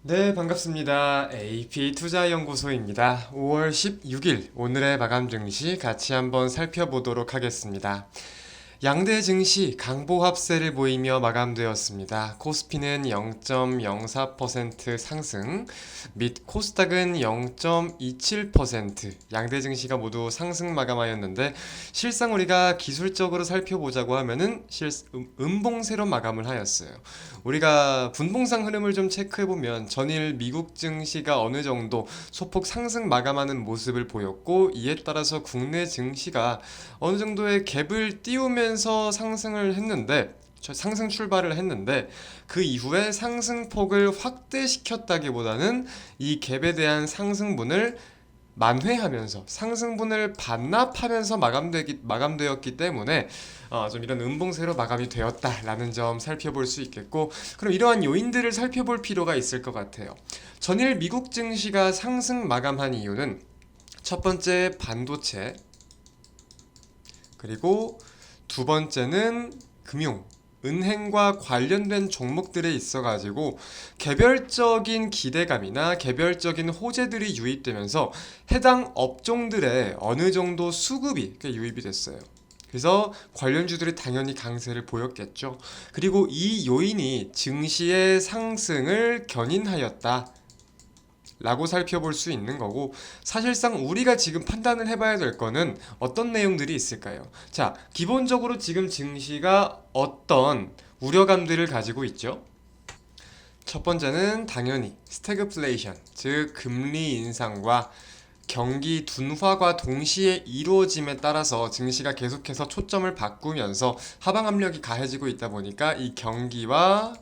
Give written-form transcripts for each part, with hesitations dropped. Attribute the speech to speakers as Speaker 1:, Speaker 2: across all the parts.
Speaker 1: 네, 반갑습니다. AP투자연구소입니다. 5월 16일 오늘의 마감 증시 같이 한번 살펴보도록 하겠습니다. 양대 증시 강보합세를 보이며 마감되었습니다. 코스피는 0.04% 상승, 및 코스닥은 0.27%, 양대 증시가 모두 상승 마감하였는데 실상 우리가 기술적으로 살펴보자고 하면은 음봉세로 마감을 하였어요. 우리가 분봉상 흐름을 좀 체크해보면 전일 미국 증시가 어느 정도 소폭 상승 마감하는 모습을 보였고, 이에 따라서 국내 증시가 어느 정도의 갭을 띄우면서 상승 출발을 했는데, 그 이후에 상승폭을 확대시켰다기보다는 이 갭에 대한 상승분을 만회하면서 상승분을 반납하면서 마감되었기 때문에 좀 이런 음봉세로 마감이 되었다라는 점 살펴볼 수 있겠고, 그럼 이러한 요인들을 살펴볼 필요가 있을 것 같아요. 전일 미국 증시가 상승 마감한 이유는 첫 번째 반도체, 그리고 두 번째는 금융, 은행과 관련된 종목들에 있어가지고 개별적인 기대감이나 개별적인 호재들이 유입되면서 해당 업종들의 어느 정도 수급이 유입이 됐어요. 그래서 관련주들이 당연히 강세를 보였겠죠. 그리고 이 요인이 증시의 상승을 견인하였다 라고 살펴볼 수 있는 거고, 사실상 우리가 지금 판단을 해봐야 될 거는 어떤 내용들이 있을까요? 자, 기본적으로 지금 증시가 어떤 우려감들을 가지고 있죠? 첫 번째는 당연히 스태그플레이션, 즉 금리 인상과 경기 둔화가 동시에 이루어짐에 따라서 증시가 계속해서 초점을 바꾸면서 하방 압력이 가해지고 있다 보니까 이 경기와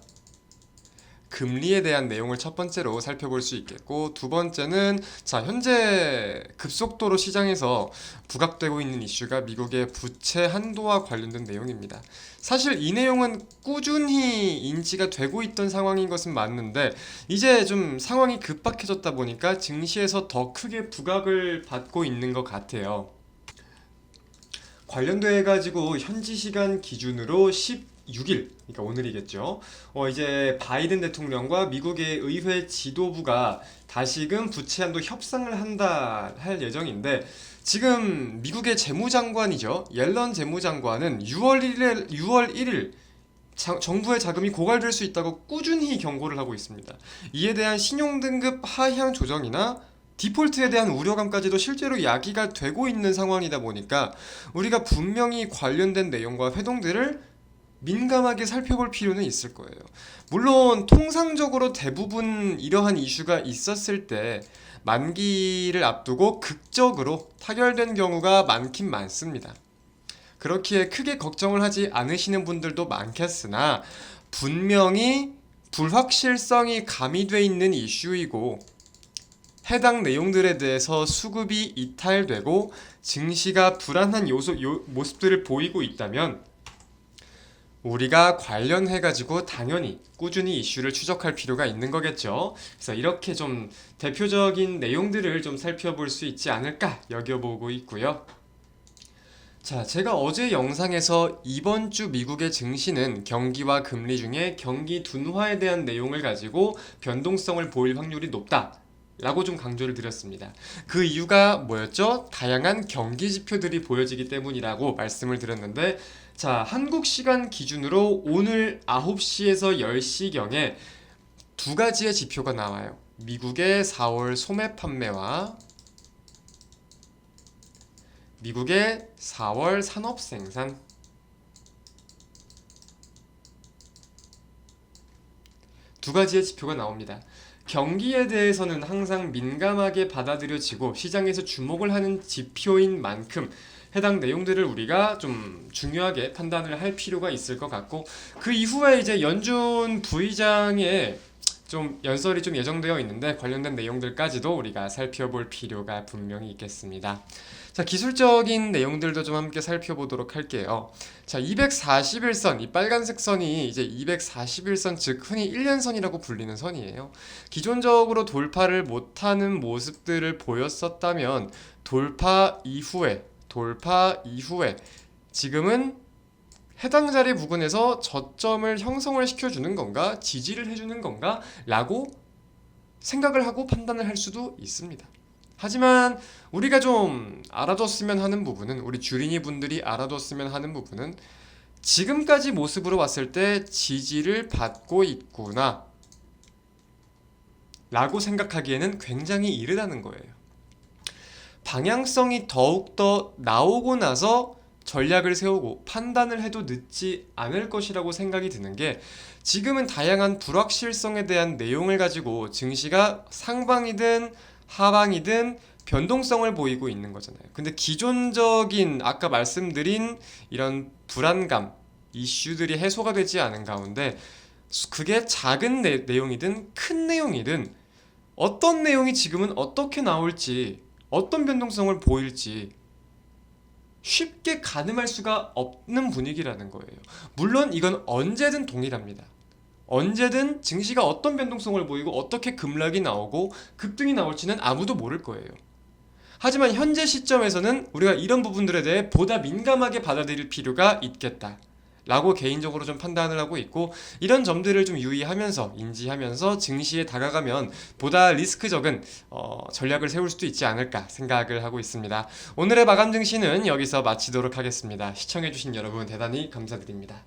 Speaker 1: 금리에 대한 내용을 첫 번째로 살펴볼 수 있겠고, 두 번째는 자, 현재 급속도로 시장에서 부각되고 있는 이슈가 미국의 부채 한도와 관련된 내용입니다. 사실 이 내용은 꾸준히 인지가 되고 있던 상황인 것은 맞는데, 이제 좀 상황이 급박해졌다 보니까 증시에서 더 크게 부각을 받고 있는 것 같아요. 관련돼 가지고 현지 시간 기준으로 16일, 그러니까 오늘이겠죠. 이제 바이든 대통령과 미국의 의회 지도부가 다시금 부채 한도 협상을 할 예정인데, 지금 미국의 재무장관이죠. 옐런 재무장관은 6월 1일 정부의 자금이 고갈될 수 있다고 꾸준히 경고를 하고 있습니다. 이에 대한 신용등급 하향 조정이나 디폴트에 대한 우려감까지도 실제로 야기가 되고 있는 상황이다 보니까 우리가 분명히 관련된 내용과 회동들을 민감하게 살펴볼 필요는 있을 거예요. 물론 통상적으로 대부분 이러한 이슈가 있었을 때 만기를 앞두고 극적으로 타결된 경우가 많긴 많습니다. 그렇기에 크게 걱정을 하지 않으시는 분들도 많겠으나, 분명히 불확실성이 가미돼 있는 이슈이고 해당 내용들에 대해서 수급이 이탈되고 증시가 불안한 모습들을 보이고 있다면 우리가 관련해가지고 당연히 꾸준히 이슈를 추적할 필요가 있는 거겠죠. 그래서 이렇게 좀 대표적인 내용들을 좀 살펴볼 수 있지 않을까 여겨보고 있고요. 자, 제가 어제 영상에서 이번 주 미국의 증시는 경기와 금리 중에 경기 둔화에 대한 내용을 가지고 변동성을 보일 확률이 높다 라고 좀 강조를 드렸습니다. 그 이유가 뭐였죠? 다양한 경기 지표들이 보여지기 때문이라고 말씀을 드렸는데, 자, 한국 시간 기준으로 오늘 9시에서 10시경에 두 가지의 지표가 나와요. 미국의 4월 소매 판매와 미국의 4월 산업 생산, 두 가지의 지표가 나옵니다. 경기에 대해서는 항상 민감하게 받아들여지고 시장에서 주목을 하는 지표인 만큼 해당 내용들을 우리가 좀 중요하게 판단을 할 필요가 있을 것 같고, 그 이후에 이제 연준 부의장의 좀 연설이 좀 예정되어 있는데 관련된 내용들까지도 우리가 살펴볼 필요가 분명히 있겠습니다. 자, 기술적인 내용들도 좀 함께 살펴보도록 할게요. 자, 241선, 이 빨간색 선이 이제 241선, 즉 흔히 1년선이라고 불리는 선이에요. 기존적으로 돌파를 못하는 모습들을 보였었다면 돌파 이후에 지금은 해당 자리 부근에서 저점을 형성을 시켜주는 건가, 지지를 해주는 건가 라고 생각을 하고 판단을 할 수도 있습니다. 하지만 우리가 좀 알아뒀으면 하는 부분은, 우리 주린이 분들이 알아뒀으면 하는 부분은, 지금까지 모습으로 봤을 때 지지를 받고 있구나 라고 생각하기에는 굉장히 이르다는 거예요. 방향성이 더욱더 나오고 나서 전략을 세우고 판단을 해도 늦지 않을 것이라고 생각이 드는 게, 지금은 다양한 불확실성에 대한 내용을 가지고 증시가 상방이든 하방이든 변동성을 보이고 있는 거잖아요. 근데 기존적인 아까 말씀드린 이런 불안감, 이슈들이 해소가 되지 않은 가운데, 그게 작은 내용이든 큰 내용이든 어떤 내용이 지금은 어떻게 나올지, 어떤 변동성을 보일지 쉽게 가늠할 수가 없는 분위기라는 거예요. 물론 이건 언제든 동일합니다. 언제든 증시가 어떤 변동성을 보이고 어떻게 급락이 나오고 급등이 나올지는 아무도 모를 거예요. 하지만 현재 시점에서는 우리가 이런 부분들에 대해 보다 민감하게 받아들일 필요가 있겠다 라고 개인적으로 좀 판단을 하고 있고, 이런 점들을 좀 유의하면서 인지하면서 증시에 다가가면 보다 리스크 적은 전략을 세울 수도 있지 않을까 생각을 하고 있습니다. 오늘의 마감 증시는 여기서 마치도록 하겠습니다. 시청해주신 여러분 대단히 감사드립니다.